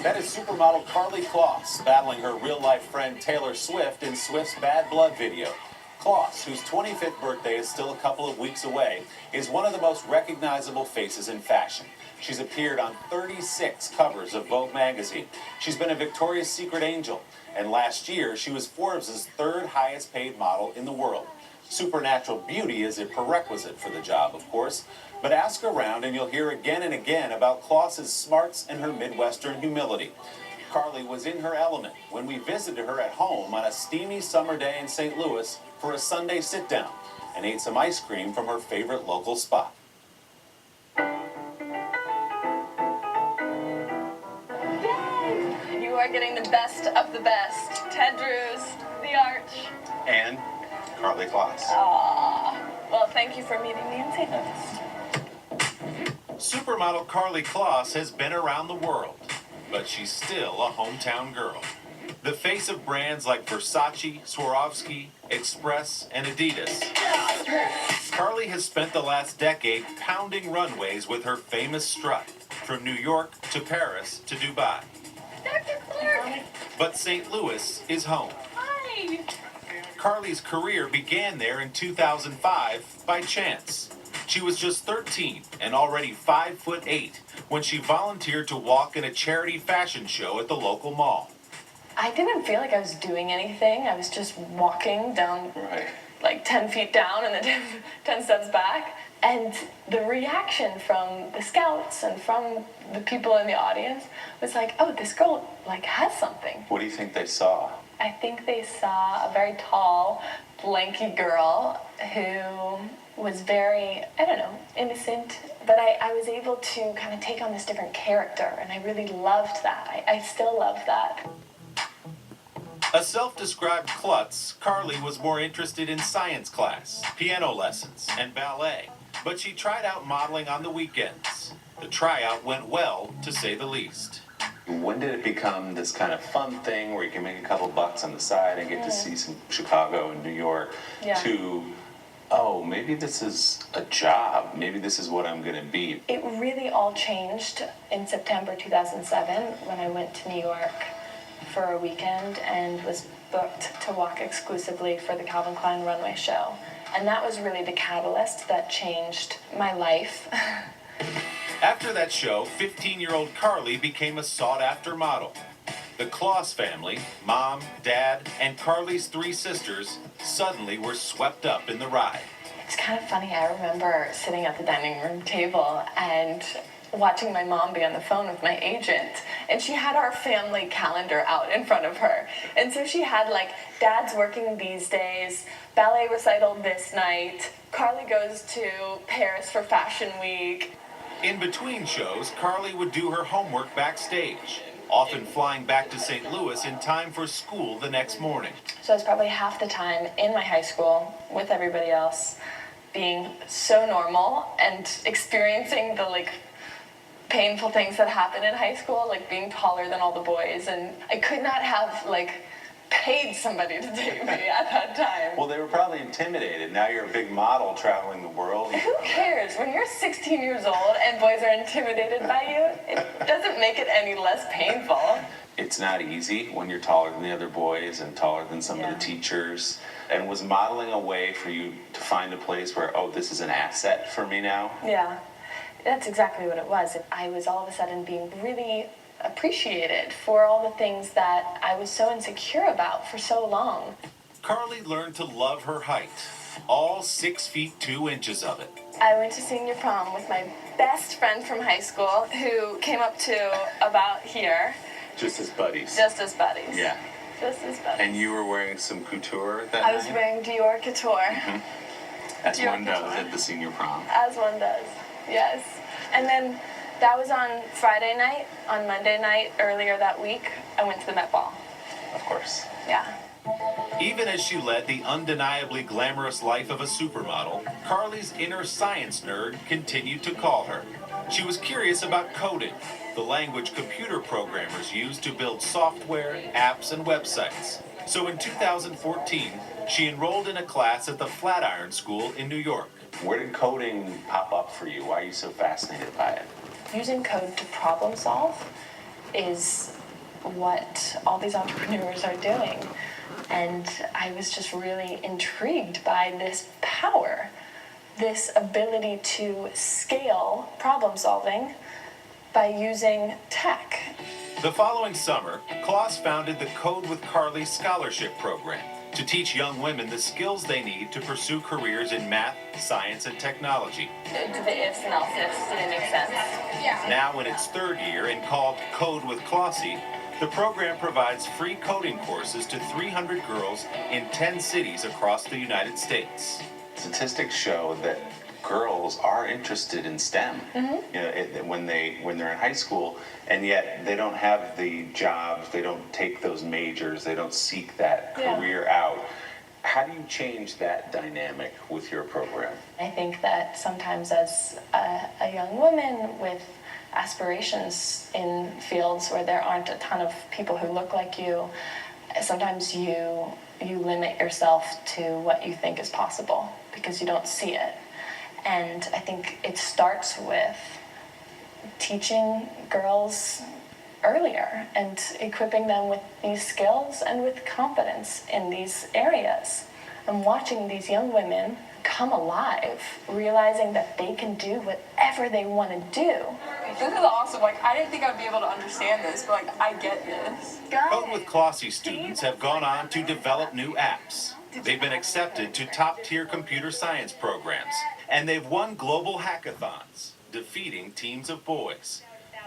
That is supermodel Karlie Kloss battling her real-life friend Taylor Swift in Swift's Bad Blood video. Kloss, whose 25th birthday is still a couple of weeks away, is one of the most recognizable faces in fashion. She's appeared on 36 covers of Vogue magazine. She's been a Victoria's Secret angel, and last year she was Forbes' third highest paid model in the world. Supernatural beauty is a prerequisite for the job, of course, but ask around and you'll hear again and again about Kloss's smarts and her Midwestern humility. Karlie was in her element when we visited her at home on a steamy summer day in St. Louis for a Sunday sit-down and ate some ice cream from her favorite local spot. Yay! You are getting the best of the best. Ted Drewes, The Arch. And Karlie Kloss. Aww. Well, thank you for meeting me in St. Louis. Supermodel Karlie Kloss has been around the world, but she's still a hometown girl. The face of brands like Versace, Swarovski, Express, and Adidas. Karlie has spent the last decade pounding runways with her famous strut, from New York to Paris to Dubai. Dr. Clark! But St. Louis is home. Hi! Karlie's career began there in 2005 by chance. She was just 13 and already 5'8" when she volunteered to walk in a charity fashion show at the local mall. I didn't feel like I was doing anything. I was just walking down like 10 feet down and then 10 steps back. And the reaction from the scouts and from the people in the audience was like, oh, this girl like has something. What do you think they saw? I think they saw a very tall, lanky girl who was very, I don't know, innocent. But I was able to kind of take on this different character, and I really loved that. I still love that. A self-described klutz, Karlie was more interested in science class, piano lessons, and ballet. But she tried out modeling on the weekends. The tryout went well, to say the least. When did it become this kind of fun thing where you can make a couple bucks on the side and get to see some Chicago and New York to, oh, maybe this is a job. Maybe this is what I'm going to be. It really all changed in September 2007 when I went to New York for a weekend and was booked to walk exclusively for the Calvin Klein runway show. And that was really the catalyst that changed my life. After that show, 15-year-old Karlie became a sought-after model. The Kloss family, mom, dad, and Karlie's 3 sisters, suddenly were swept up in the ride. It's kind of funny. I remember sitting at the dining room table and watching my mom be on the phone with my agent, and she had our family calendar out in front of her. And so she had like, dad's working these days, ballet recital this night, Karlie goes to Paris for Fashion Week. In between shows, Karlie would do her homework backstage, often flying back to St. Louis in time for school the next morning. So I was probably half the time in my high school with everybody else, being so normal and experiencing the like painful things that happen in high school, like being taller than all the boys, and I could not have like paid somebody to date me at that time. Well, they were probably intimidated. Now you're a big model traveling the world. Who cares? When you're 16 years old and boys are intimidated by you, it doesn't make it any less painful. It's not easy when you're taller than the other boys and taller than some of the teachers. And was modeling a way for you to find a place where, oh, this is an asset for me now? Yeah, that's exactly what it was. I was all of a sudden being really appreciated for all the things that I was so insecure about for so long. Karlie learned to love her height, all 6 feet 2 inches of it. I went to senior prom with my best friend from high school who came up to about here. Just as buddies. Just as buddies. Yeah. Just as buddies. And you were wearing some couture that I was wearing Dior Couture. As Dior one does Couture. at the senior prom. As one does, yes. And then that was on Friday night. On Monday night, earlier that week, I went to the Met Ball. Of course. Yeah. Even as she led the undeniably glamorous life of a supermodel, Karlie's inner science nerd continued to call her. She was curious about coding, the language computer programmers use to build software, apps, and websites. So in 2014, she enrolled in a class at the Flatiron School in New York. Where did coding pop up for you? Why are you so fascinated by it? Using code to problem solve is what all these entrepreneurs are doing. And I was just really intrigued by this power, this ability to scale problem solving by using tech. The following summer, Kloss founded the Code with Karlie Scholarship Program to teach young women the skills they need to pursue careers in math, science, and technology. Do the ifs and else ifs, did it make sense? Yeah. Now in its third year and called Code with Klossy, the program provides free coding courses to 300 girls in 10 cities across the United States. Statistics show that girls are interested in STEM, when they're in high school, and yet they don't have the jobs, they don't take those majors, they don't seek that career out. How do you change that dynamic with your program? I think that sometimes as a young woman with aspirations in fields where there aren't a ton of people who look like you, sometimes you limit yourself to what you think is possible because you don't see it. And I think it starts with teaching girls earlier and equipping them with these skills and with confidence in these areas. I'm watching these young women come alive, realizing that they can do whatever they want to do. This is awesome. Like, I didn't think I'd be able to understand this, but like, I get this. Code with Klossy students have gone on to develop new apps. They've been accepted to top-tier computer science programs, and they've won global hackathons, defeating teams of boys.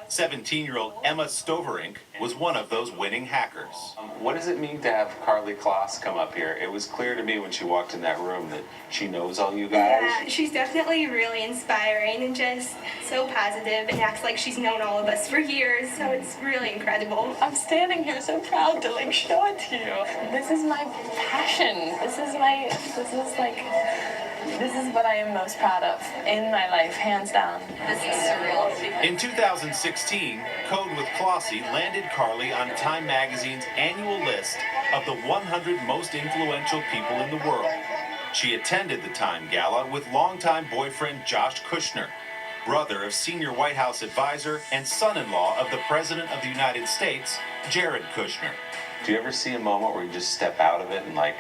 17-year-old Emma Stoverink was one of those winning hackers. What does it mean to have Karlie Kloss come up here? It was clear to me when she walked in that room that she knows all you guys. Yeah, she's definitely really inspiring and just so positive and acts like she's known all of us for years, so it's really incredible. I'm standing here so proud to like show it to you. This is my passion. This is what I am most proud of in my life, hands down. This is surreal. In 2016, Code with Klossy landed Karlie on Time Magazine's annual list of the 100 most influential people in the world. She attended the Time Gala with longtime boyfriend Josh Kushner, brother of senior White House advisor and son-in-law of the President of the United States, Jared Kushner. Do you ever see a moment where you just step out of it and like,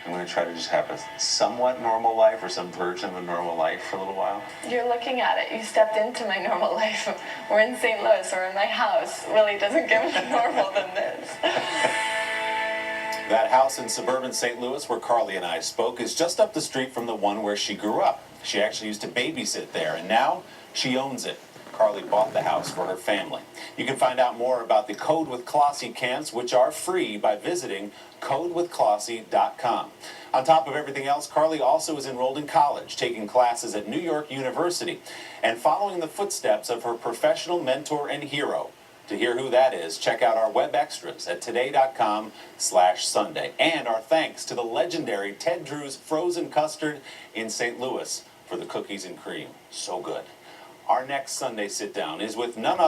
I'm going to try to just have a somewhat normal life or some version of a normal life for a little while? You're looking at it. You stepped into my normal life. We're in St. Louis or in my house. Really doesn't get more normal than this. That house in suburban St. Louis where Karlie and I spoke is just up the street from the one where she grew up. She actually used to babysit there, and now she owns it. Karlie bought the house for her family. You can find out more about the Code with Klossy camps, which are free, by visiting codewithklossy.com. On top of everything else, Karlie also is enrolled in college, taking classes at New York University, and following the footsteps of her professional mentor and hero. To hear who that is, check out our web extras at today.com/Sunday. And our thanks to the legendary Ted Drew's Frozen Custard in St. Louis for the cookies and cream. So good. Our next Sunday sit-down is with none other